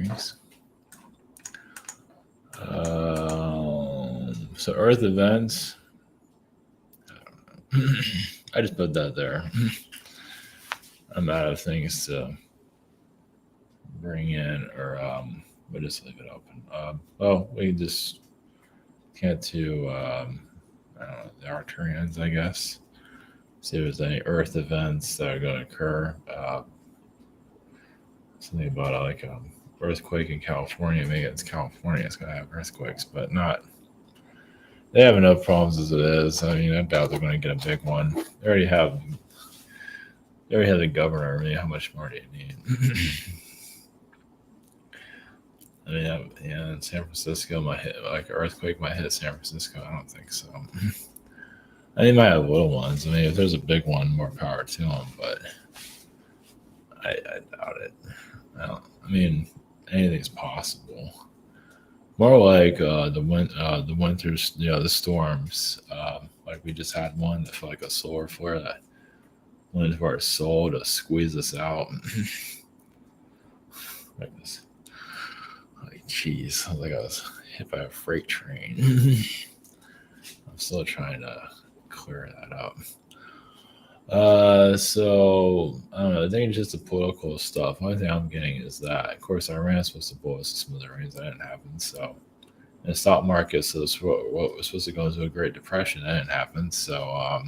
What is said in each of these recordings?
countries. So Earth events. I just put that there. I'm out of things to bring in, or we'll just leave it open. We can just get to I don't know, the Arcturians, I guess. See if there's any Earth events that are going to occur. Something about like earthquake in California. Maybe it's California. It's going to have earthquakes, but not. They have enough problems as it is. I mean, I doubt they're going to get a big one. They already have. They already have the governor. I mean, how much more do you need? I mean, yeah, in San Francisco might hit, like earthquake might hit San Francisco. I don't think so. I mean, they might have little ones. I mean, if there's a big one, more power to them. But I doubt it. I mean, anything's possible. More like the winters, the storms. Like we just had one that felt like a solar flare that went into our soul to squeeze us out. Like this. Like, jeez, I was like I was hit by a freight train. I'm still trying to clear that up. So I don't know. I think it's just the political stuff. Only thing I'm getting is that, of course, Iran's supposed to blow us to smithereens. That didn't happen. So, and the stock market, so what was supposed to go into a Great Depression, that didn't happen. So,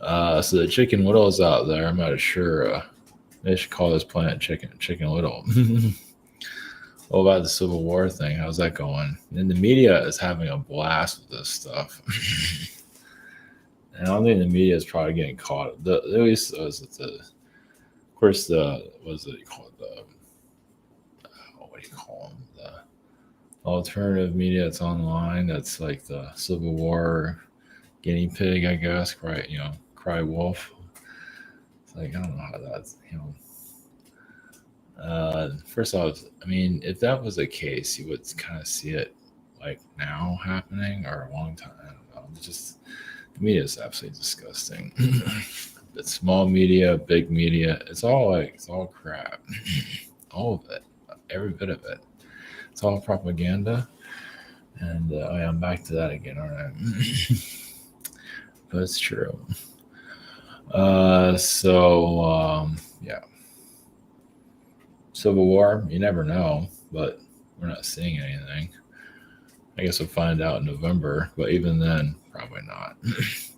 so the chicken littles out there. I'm not sure. They should call this planet Chicken Little. What about the Civil War thing? How's that going? And the media is having a blast with this stuff. And I don't think the media is probably getting caught. At least was it the, of course, what do you call them? The alternative media that's online. That's like the Civil War guinea pig, I guess. Right? Cry wolf. It's like I don't know how that's First off, I mean, if that was the case, you would kind of see it like now happening or a long time. I don't know. It's just the media is absolutely disgusting. It's small media, big media. It's all crap. All of it, every bit of it. It's all propaganda. And I'm back to that again, aren't I? But it's true. Yeah. Civil War, you never know, but we're not seeing anything. I guess we'll find out in November, but even then, probably not.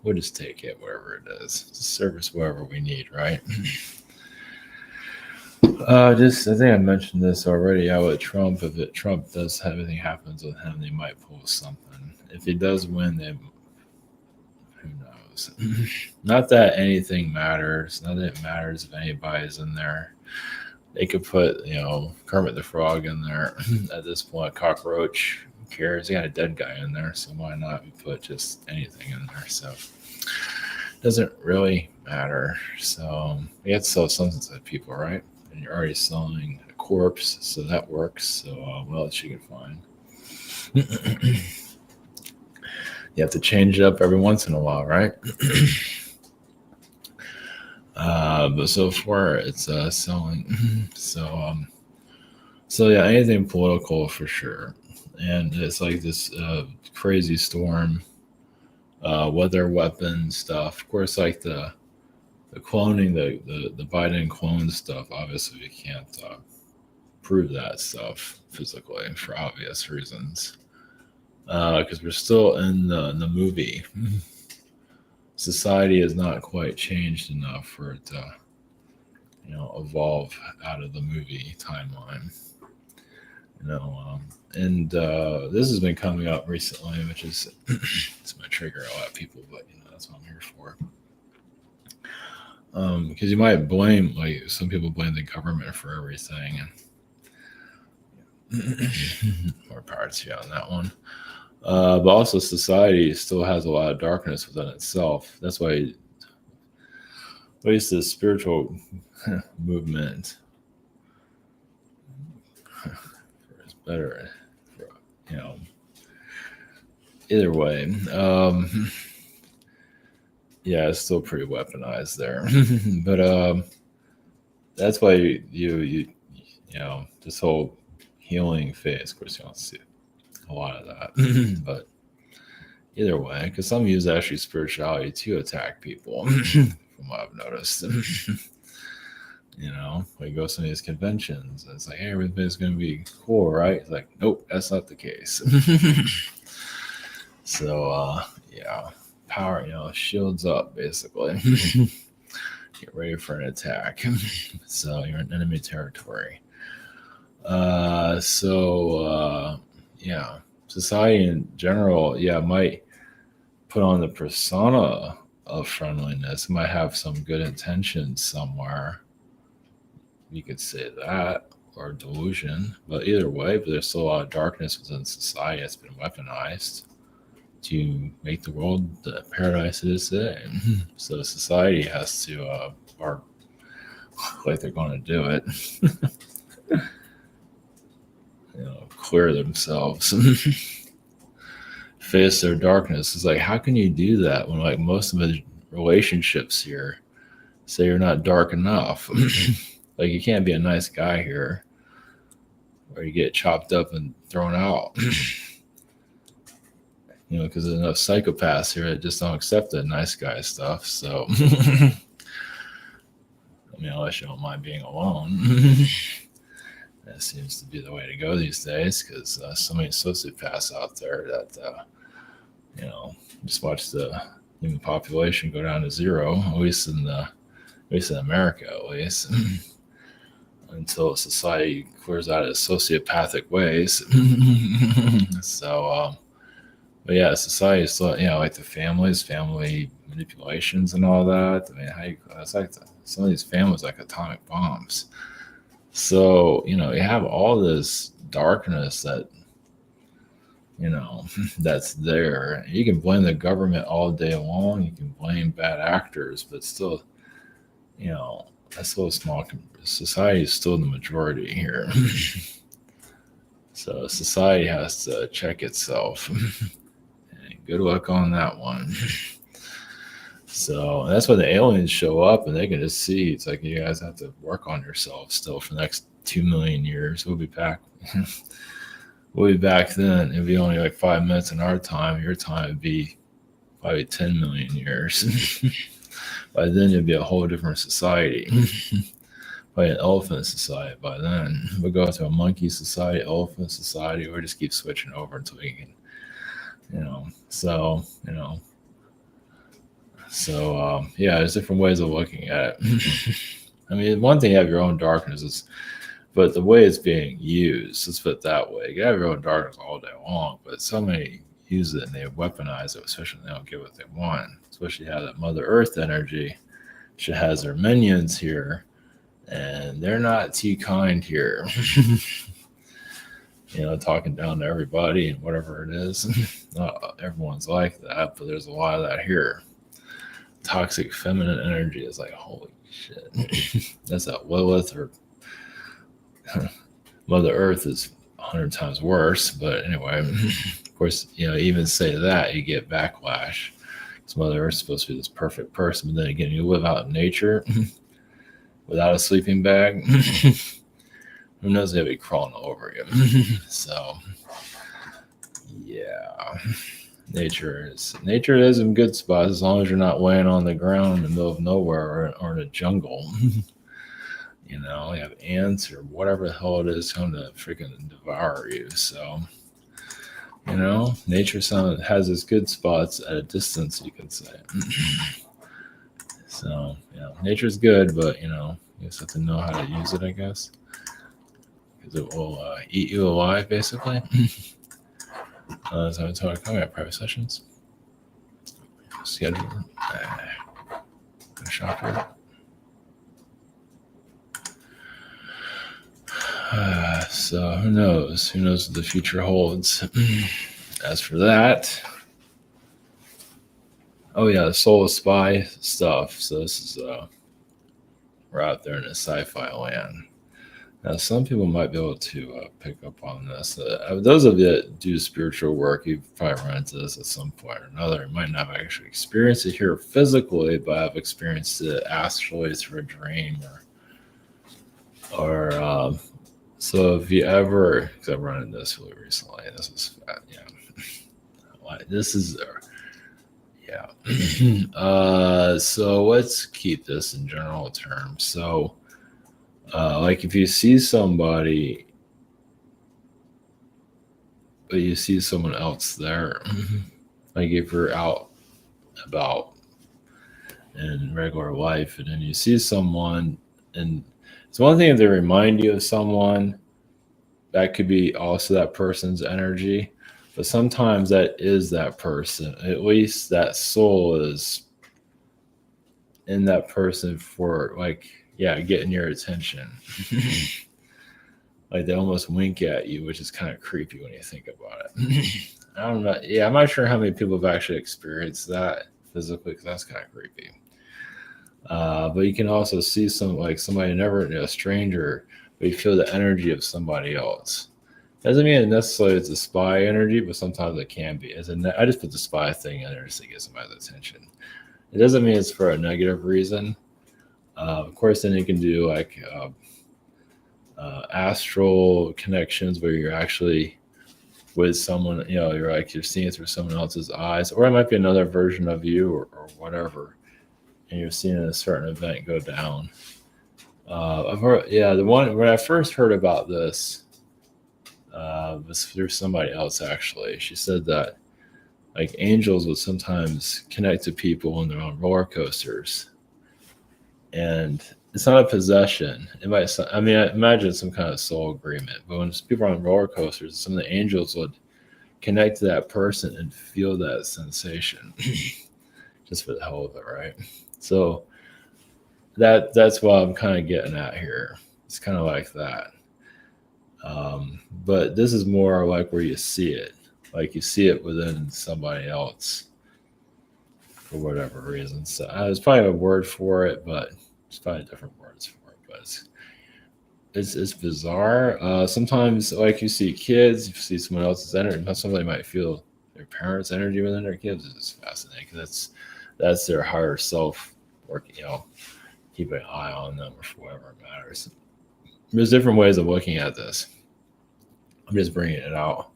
We'll just take it wherever it is. Service wherever we need, right? I think I mentioned this already. How with Trump, if Trump does have anything happens with him, they might pull something. If he does win, who knows? Not that anything matters. Not that it matters if anybody's in there. They could put, Kermit the Frog in there at this point, cockroach. Who cares? They got a dead guy in there, so why not put just anything in there? So it doesn't really matter. So you have to sell something to people, right? And you're already selling a corpse, so that works. So what else you can find? You have to change it up every once in a while, right? But so far it's selling. So yeah, anything political for sure. And it's like this crazy storm, weather weapon stuff. Of course, like the cloning, the Biden clone stuff. Obviously, we can't prove that stuff physically for obvious reasons, because we're still in the movie. Society has not quite changed enough for it to, evolve out of the movie timeline. And this has been coming up recently, which is it's going to trigger a lot of people, but that's what I'm here for. Because you might blame, like some people blame the government for everything, and more power to you on that one. But also society still has a lot of darkness within itself. That's why at least the spiritual movement is better, either way. Yeah, it's still pretty weaponized there. But that's why you this whole healing phase. Of course, you don't see a lot of that, but either way, because some use actually spirituality to attack people, from what I've noticed. We go to some of these conventions, and it's like, hey, everything's going to be cool, right? It's like, nope, that's not the case. So, yeah, power, shields up, basically. Get ready for an attack. So you're in enemy territory. Yeah, society in general, might put on the persona of friendliness. It might have some good intentions somewhere. You could say that, or delusion. But either way, there's still a lot of darkness within society that's been weaponized to make the world the paradise it is today. So society has to bark like they're going to do it. Clear themselves. Face their darkness. It's like, how can you do that when like most of the relationships here say you're not dark enough? Like, you can't be a nice guy here, or you get chopped up and thrown out. Because there's enough psychopaths here that just don't accept the nice guy stuff. So, unless you don't mind being alone. That seems to be the way to go these days, because so many sociopaths out there that, just watch the human population go down to zero, at least in America, at least, until society clears out its sociopathic ways. So, but yeah, society is still, like the family manipulations and all that. I mean, it's like some of these families like atomic bombs. So, you have all this darkness that, that's there. You can blame the government all day long. You can blame bad actors, but still, that's still a small society is still the majority here. So society has to check itself. And good luck on that one. So that's when the aliens show up, and they can just see. It's like, you guys have to work on yourselves still for the next 2 million years. We'll be back. We'll be back then. It'd be only like 5 minutes in our time. Your time would be probably 10 million years. By then, it'd be a whole different society. Probably an elephant society by then. We'll go to a monkey society, elephant society, or just keep switching over until we can, So, there's different ways of looking at it. I mean, one thing, you have your own darkness, but the way it's being used, let's put it that way. You have your own darkness all day long, but so many use it and they weaponize it, especially when they don't get what they want. Especially how that Mother Earth energy, she has her minions here, and they're not too kind here. Talking down to everybody and whatever it is. Not everyone's like that, but there's a lot of that here. Toxic feminine energy is like, holy shit. That's that Lilith, or Mother Earth is 100 times worse. But anyway, of course, even say that, you get backlash. Because Mother Earth's supposed to be this perfect person, but then again, you live out in nature without a sleeping bag. Who knows, they'll be crawling all over you. So, yeah. Nature is in good spots as long as you're not laying on the ground in the middle of nowhere or in a jungle. You have ants or whatever the hell it is coming to freaking devour you. So, nature has its good spots at a distance, you could say. So, nature's good, but, you just have to know how to use it, I guess. Because it will eat you alive, basically. So I'm talking about private sessions. Schedule. Shop here. So who knows? Who knows what the future holds? As for that, the Soul of Spy stuff. So this is we're out there in a sci-fi land. Now, some people might be able to pick up on this. Those of you that do spiritual work, you've probably run into this at some point or another. You might not have actually experienced it here physically, but I've experienced it astrally through a dream or So if you ever, because I've run into this really recently, this is yeah, this is yeah. So let's keep this in general terms. So, like if you see somebody, but you see someone else there, like if you're out about in regular life, and then you see someone, and it's one thing if they remind you of someone, that could be also that person's energy, but sometimes that is that person. At least that soul is in that person for like, yeah, getting your attention. Like they almost wink at you, which is kind of creepy when you think about it. I'm not, yeah, I'm not sure how many people have actually experienced that physically because that's kind of creepy. But you can also see some like somebody never a stranger, but you feel the energy of somebody else. Doesn't mean necessarily it's a spy energy, but sometimes it can be. I just put the spy thing in there just to get somebody's attention. It doesn't mean it's for a negative reason. Of course, then you can do like astral connections where you're actually with someone, you're seeing through someone else's eyes, or it might be another version of you or whatever, and you're seeing a certain event go down. I've heard, yeah, the one when I first heard about this was through somebody else actually. She said that like angels would sometimes connect to people when they're on roller coasters, and it's not a possession. It might. I mean, I imagine it's some kind of soul agreement. But when people are on roller coasters, some of the angels would connect to that person and feel that sensation, just for the hell of it, right? So that's what I'm kind of getting at here. It's kind of like that. But this is more like where you see it, like you see it within somebody else for whatever reason. So there's probably a word for it, but there's probably different words for it. But it's bizarre. Sometimes, like you see kids, you see someone else's energy. Somebody might feel their parents' energy within their kids. It's fascinating because that's their higher self working. Keeping an eye on them or for whatever it matters. There's different ways of looking at this. I'm just bringing it out.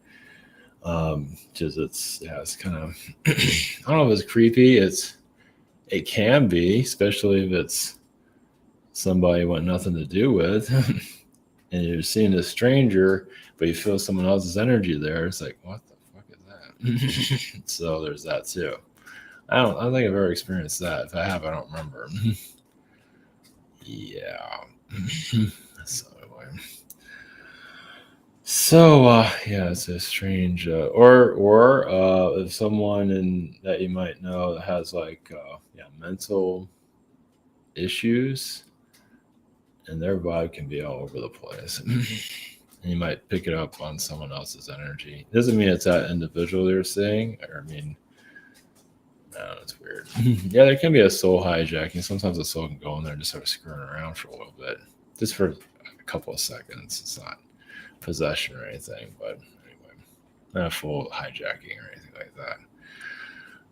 Just it's kind of I don't know if it's creepy. It can be, especially if it's somebody you want nothing to do with, and you're seeing a stranger, but you feel someone else's energy there. It's like, what the fuck is that? So there's that too. I don't think I've ever experienced that. If I have, I don't remember. Yeah. So anyway. So yeah, it's a strange or if someone that you might know that has like mental issues, and their vibe can be all over the place. And you might pick it up on someone else's energy. Doesn't mean it's that individual they're seeing. Or I mean, no, it's weird. Yeah, there can be a soul hijacking. Sometimes a soul can go in there and just start screwing around for a little bit, just for a couple of seconds. It's not possession or anything, but anyway, not a full hijacking or anything like that.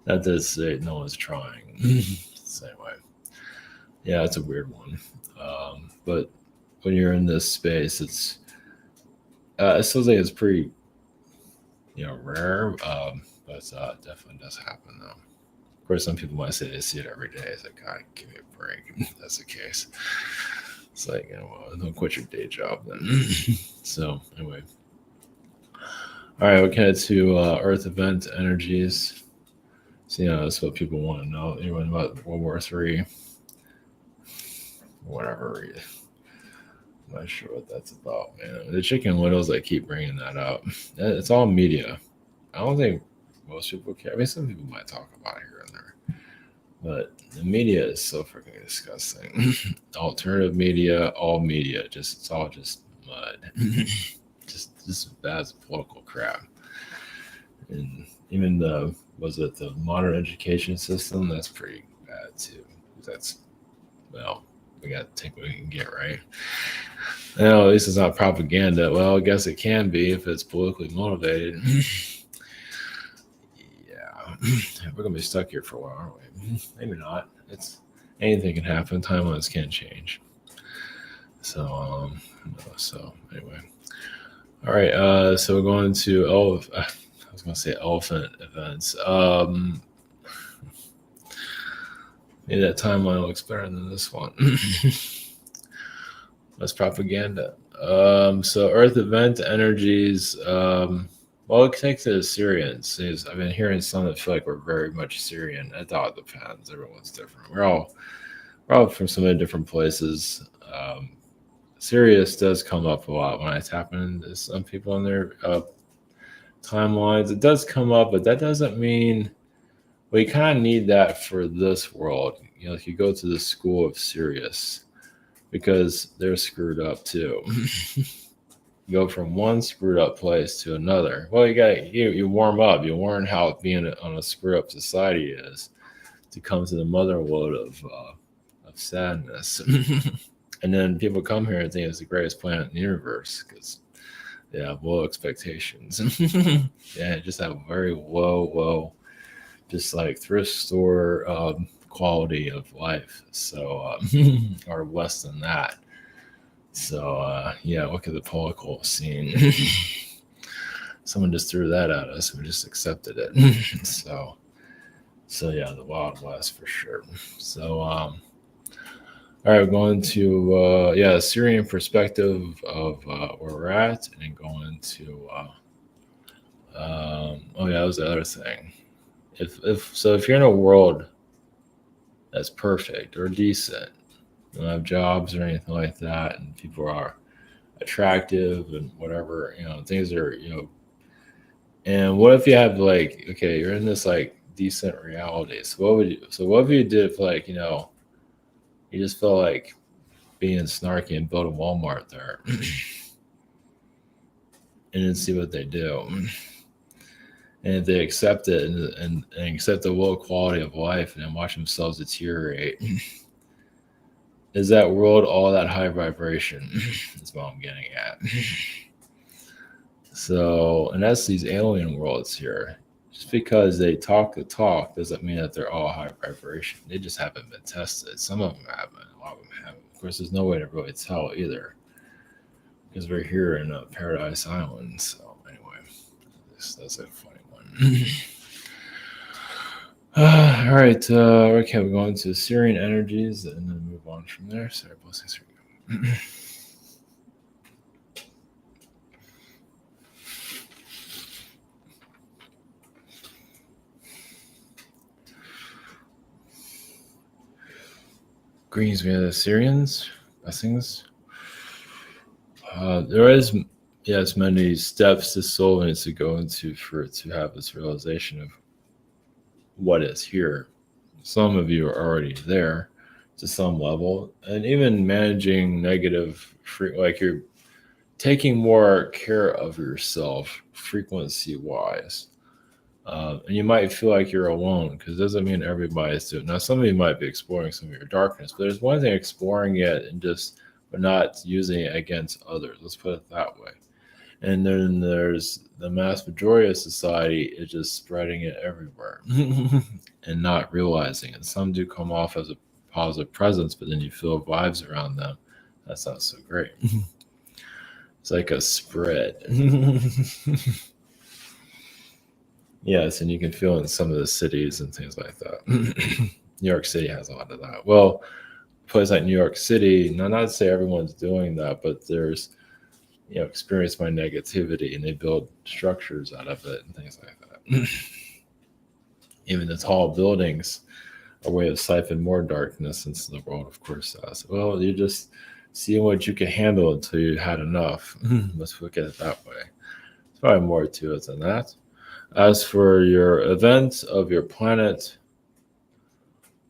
That does say no one's trying. Same way. Yeah, it's a weird one. But when you're in this space, it feels like it's pretty, rare. But it definitely does happen though. Of course, some people might say they see it every day. It's like, God, give me a break. If that's the case. It's like, well, don't quit your day job then. So anyway. All right, we'll get to Earth event energies. So, that's what people want to know. Even about World War III. Whatever. I'm not sure what that's about, man. The chicken littles, I keep bringing that up. It's all media. I don't think most people care. I mean, some people might talk about it here and there. But the media is so freaking disgusting. Alternative media, all media, it's all just mud. just bad political crap. And even the modern education system, that's pretty bad too. That's we got to take what we can get, right? At least it's not propaganda. Well, I guess it can be if it's politically motivated. Yeah, we're gonna be stuck here for a while, aren't we? Maybe not. Anything can happen. Timelines can change. So anyway, all right. So we're going to I was going to say elephant events. Maybe that timeline looks better than this one. That's propaganda. So Earth event energies. Well, it connects to the Syrians. I've been hearing some that feel like we're very much Syrian. I thought it depends. Everyone's different. We're all from so many different places. Sirius does come up a lot when I tap into some people in their timelines. It does come up, but that doesn't mean we kind of need that for this world. You know, if you go to the school of Sirius, because they're screwed up too. You go from one screwed up place to another. Well, you warm up. You learn how being on a screwed up society is to come to the mother world of sadness. And then people come here and think it's the greatest planet in the universe because they have low expectations. Yeah, just have very low, just like thrift store quality of life. So, or less than that. So, yeah, look at the political scene. Someone just threw that at us. We just accepted it. So yeah, the Wild West for sure. So, all right, we're going to Syrian perspective of where we're at, and then going to oh yeah, that was the other thing. If you're in a world that's perfect or decent, you don't have jobs or anything like that, and people are attractive and whatever, things are, and what if you have like, okay, you're in this like decent reality. So what if you did if like, you just felt like being snarky and build a Walmart there and then see what they do. And if they accept it and accept the low quality of life and then watch themselves deteriorate, is that world all that high vibration? That's what I'm getting at. So, and that's these alien worlds here. Just because they talk the talk doesn't mean that they're all high vibration. They just haven't been tested. Some of them haven't, a lot of them haven't. Of course, there's no way to really tell either because we're here in Paradise Island. So, anyway, that's a funny one. All right. Okay, we're going to Syrian energies and then move on from there. Sorry, blessings. Here we go. Greens, we have the Syrians. Blessings. There is, yes, many steps this soul needs to go into for it to have this realization of what is here. Some of you are already there to some level, and even managing negative, like you're taking more care of yourself frequency wise. And you might feel like you're alone because it doesn't mean everybody's doing it. Now, some of you might be exploring some of your darkness, but there's one thing exploring it and but not using it against others. Let's put it that way. And then there's the mass majority of society is just spreading it everywhere and not realizing it. Some do come off as a positive presence, but then you feel vibes around them. That's not so great. It's like a spread. Yes, and you can feel in some of the cities and things like that. New York City has a lot of that. Well, a place like New York City, not to say everyone's doing that, but there's, experienced by negativity and they build structures out of it and things like that. Even the tall buildings are a way of siphon more darkness into the world, of course. Well, you just see what you can handle until you had enough. Let's look at it that way. There's probably more to it than that. As for your events of your planet,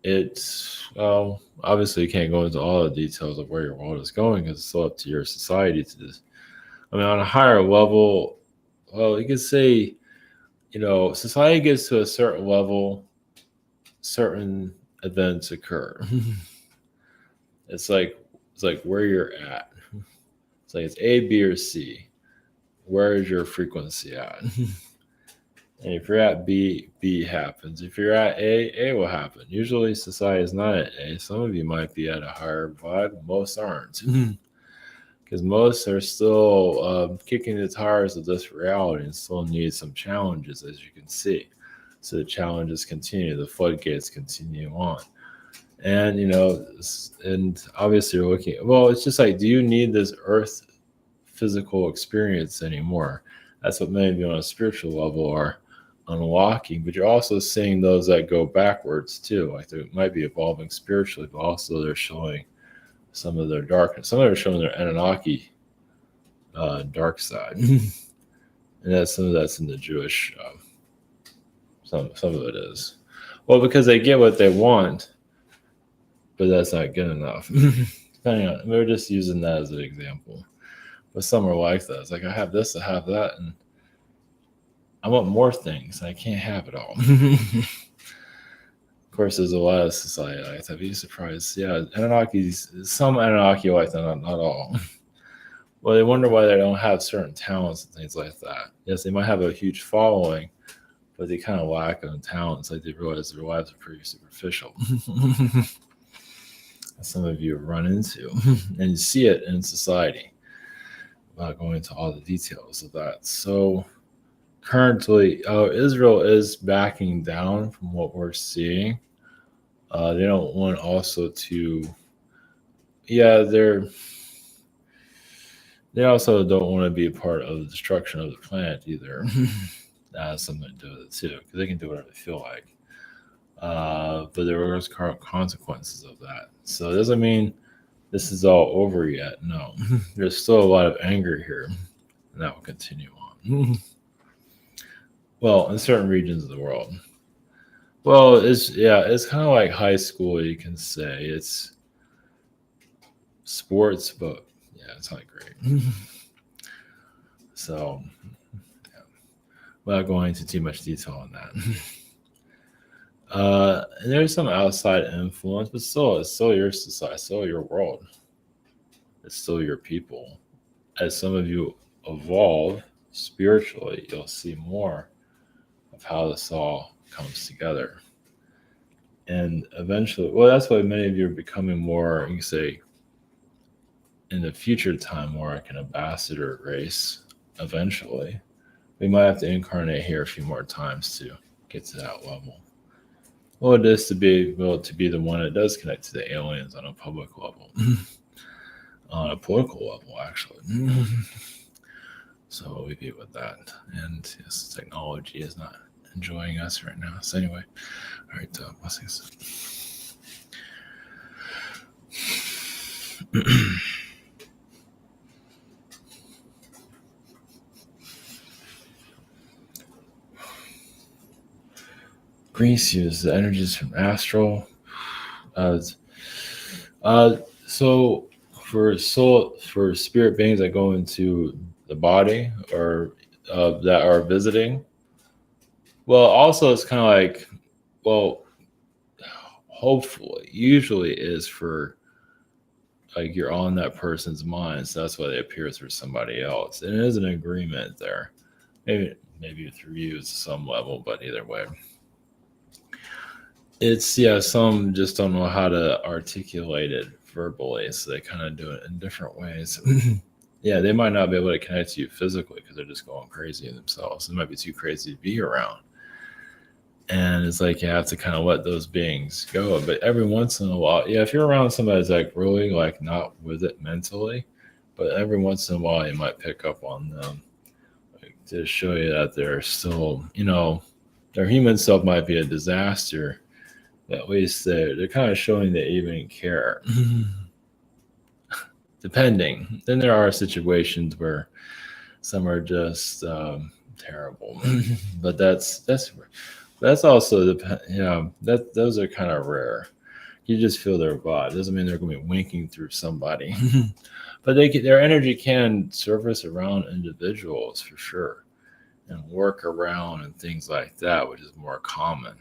it's, well, obviously you can't go into all the details of where your world is going because it's still up to your society to do. I mean, on a higher level, well, you could say, society gets to a certain level, certain events occur. It's like where you're at. It's like it's A, B, or C. Where is your frequency at? And if you're at B, B happens. If you're at A will happen. Usually society is not at A. Some of you might be at a higher vibe. Most aren't. because most are still kicking the tires of this reality and still need some challenges, as you can see. So the challenges continue, the floodgates continue on. And, and obviously you're looking, well, it's just like, do you need this earth physical experience anymore? That's what many of you on a spiritual level are unlocking, but you're also seeing those that go backwards too. Like they might be evolving spiritually, but also they're showing some of their darkness. Some of them are showing their Anunnaki dark side, and some of that's in the Jewish. Some of it is, well, because they get what they want, but that's not good enough. Depending on, we're just using that as an example, but some are like that. It's like I have this, I have that, and I want more things. I can't have it all. Of course, there's a lot of society like that. I'd be surprised. Yeah, Anunnakis, some Anunnaki like that, not all. Well, they wonder why they don't have certain talents and things like that. Yes, they might have a huge following, but they kind of lack on talents. Like they realize their lives are pretty superficial. Some of you run into, and you see it in society. Without going into all the details of that. So currently, Israel is backing down from what we're seeing. They don't want also to, yeah, they also don't want to be a part of the destruction of the planet either. That has something to do with it too, because they can do whatever they feel like. But there are consequences of that. So it doesn't mean this is all over yet. No, there's still a lot of anger here, and that will continue on. Well, in certain regions of the world. Well, it's kind of like high school. You can say it's sports, but yeah, it's not great. So, yeah, without going into too much detail on that. And there's some outside influence, but still, it's still your society, still your world. It's still your people. As some of you evolve spiritually, you'll see more of how this all comes together. And eventually, well, that's why many of you are becoming more, you can say, in the future time, more like an ambassador race. Eventually, we might have to incarnate here a few more times to get to that level. Well, it is to be the one that does connect to the aliens on a public level, on a political level, actually. So we be with that. And yes, technology is not enjoying us right now. So anyway, all right, blessings. Greece uses the energies from astral. So for spirit beings that go into the body or that are visiting, well, also it's kind of like, well, hopefully, usually is for like you're on that person's mind, so that's why they appear through somebody else, and it is an agreement there. Maybe through you to some level, but either way. It's some just don't know how to articulate it verbally, so they kind of do it in different ways. Yeah, they might not be able to connect to you physically because they're just going crazy in themselves. It might be too crazy to be around. And it's like you have to kind of let those beings go. But every once in a while, if you're around somebody that's like really like not with it mentally, but every once in a while you might pick up on them, like, to show you that they're still, their human self might be a disaster. At least they're kind of showing they even care. Depending. Then there are situations where some are just terrible. But that's also those are kind of rare. You just feel their vibe. Doesn't mean they're going to be winking through somebody. But their energy can surface around individuals for sure, and work around and things like that, which is more common.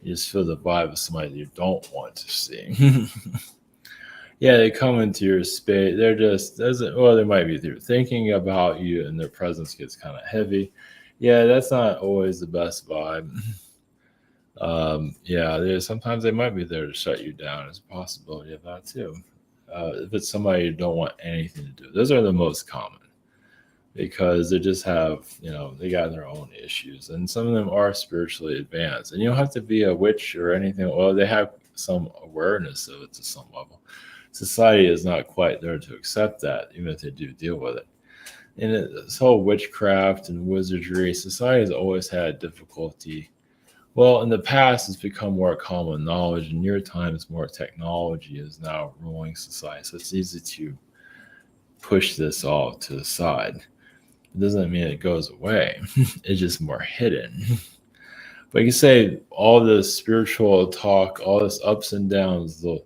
You just feel the vibe of somebody you don't want to see. Yeah, they come into your space. They're just they might be through thinking about you, and their presence gets kind of heavy. Yeah, that's not always the best vibe. Sometimes they might be there to shut you down. It's a possibility of that too. if it's somebody you don't want anything to do. Those are the most common because they just have, they got their own issues, and some of them are spiritually advanced. And you don't have to be a witch or anything. Well, they have some awareness of it to some level. Society is not quite there to accept that, even if they do deal with it. And this whole witchcraft and wizardry, society has always had difficulty. Well, in the past, it's become more common knowledge. In your times, more technology is now ruling society. So it's easy to push this all to the side. It doesn't mean it goes away. It's just more hidden. But you can say all this spiritual talk, all this ups and downs, the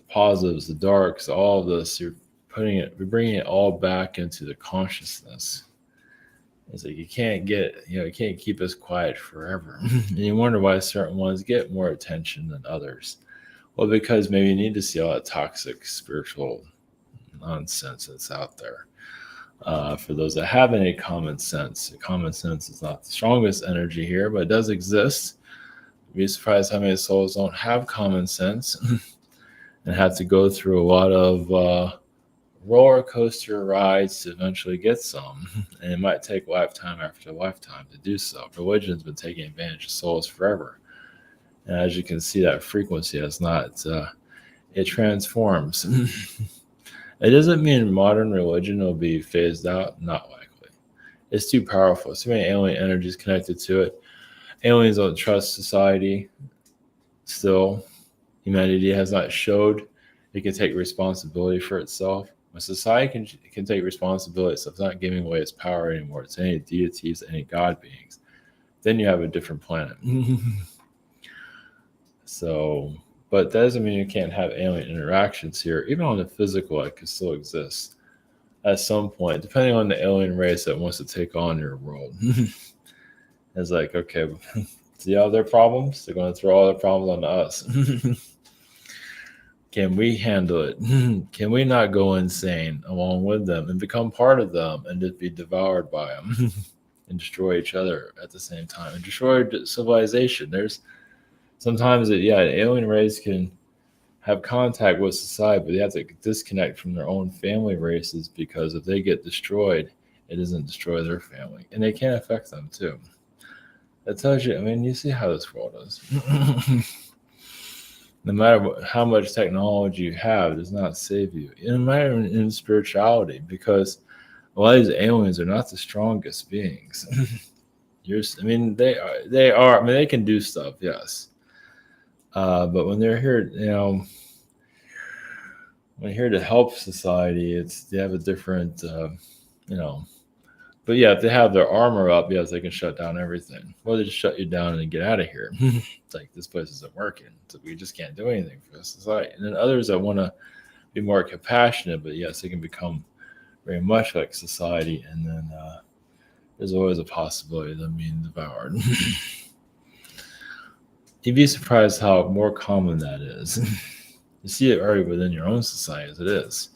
positives, the darks, all of this, you're bringing it all back into the consciousness. It's like you can't keep us quiet forever. And you wonder why certain ones get more attention than others. Well, because maybe you need to see all that toxic spiritual nonsense that's out there. For those that have any common sense is not the strongest energy here, but it does exist. You'd be surprised how many souls don't have common sense and have to go through a lot of roller coaster rides to eventually get some. And it might take lifetime after lifetime to do so. Religion's been taking advantage of souls forever. And as you can see, that frequency has not, it transforms. It doesn't mean modern religion will be phased out. Not likely. It's too powerful. So many alien energies connected to it. Aliens don't trust society. Still, humanity has not showed it can take responsibility for itself. When society can take responsibility, so it's not giving away its power anymore to any deities, any god beings, then you have a different planet. So, but that doesn't mean you can't have alien interactions here. Even on the physical, it can still exist at some point, depending on the alien race that wants to take on your world. It's like, okay, see all their problems? They're going to throw all their problems on us. Can we handle it? Can we not go insane along with them and become part of them and just be devoured by them and destroy each other at the same time and destroy civilization? There's sometimes an alien race can have contact with society, but they have to disconnect from their own family races, because if they get destroyed, it doesn't destroy their family, and they can affect them too. That tells you, you see how this world is. No matter how much technology you have, it does not save you. No matter in spirituality, because a lot of these aliens are not the strongest beings. They are. They can do stuff, yes. But when they're here, when they're here to help society, they have a different, But yeah, if they have their armor up, yes, they can shut down everything. Or they just shut you down and get out of here. It's like, this place isn't working, so we just can't do anything for society. And then others that want to be more compassionate, but yes, they can become very much like society. And then there's always a possibility of them being devoured. You'd be surprised how more common that is. You see it already within your own society as it is.